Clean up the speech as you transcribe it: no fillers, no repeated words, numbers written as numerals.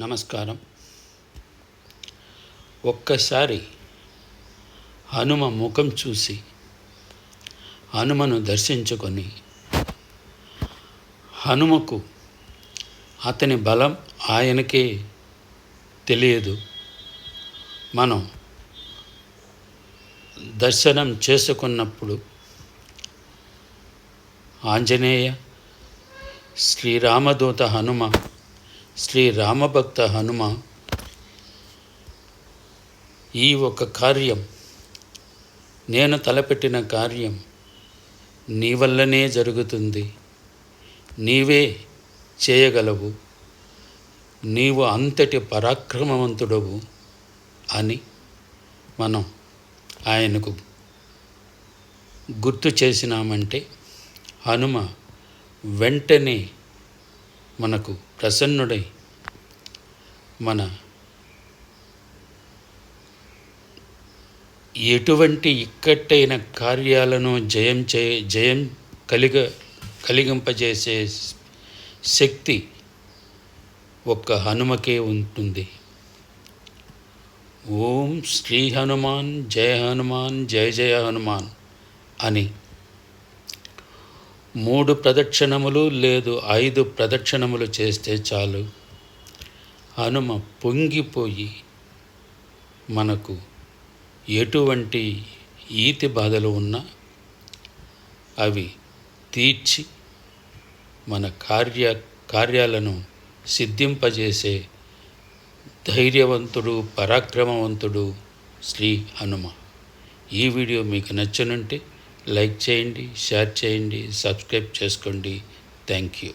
నమస్కారం. ఒక్కసారి హనుమ ముఖం చూసి హనుమను దర్శించుకొని హనుమకు అతని బలం ఆయనకే తెలియదు. మనం దర్శనం చేసుకున్నప్పుడు ఆంజనేయ, శ్రీరామదూత హనుమ, శ్రీరామభక్త హనుమ, ఈ ఒక కార్యం, నేను తలపెట్టిన కార్యం నీ వల్లనే జరుగుతుంది, నీవే చేయగలవు, నీవు అంతటి పరాక్రమవంతుడవు అని మనం ఆయనకు గుర్తు చేసినామంటే హనుమ వెంటనే మనకు ప్రసన్నుడై మన ఎటువంటి ఇక్కట్టైన కార్యాలను జయం కలిగింపజేసే శక్తి ఒక్క హనుమకే ఉంటుంది. ఓం శ్రీ హనుమాన్ జయ హనుమాన్ జయ జయ హనుమాన్ అని 3 ప్రదక్షిణములు లేదు 5 ప్రదక్షిణములు చేస్తే చాలు, హనుమ పొంగిపోయి మనకు ఎటువంటి ఈతి బాధలు ఉన్నా అవి తీర్చి మన కార్యాలను సిద్ధింపజేసే ధైర్యవంతుడు, పరాక్రమవంతుడు శ్రీ హనుమ. ఈ వీడియో మీకు నచ్చనుంటే లైక్ చేయండి, షేర్ చేయండి, సబ్స్క్రైబ్ చేసుకోండి. Thank you.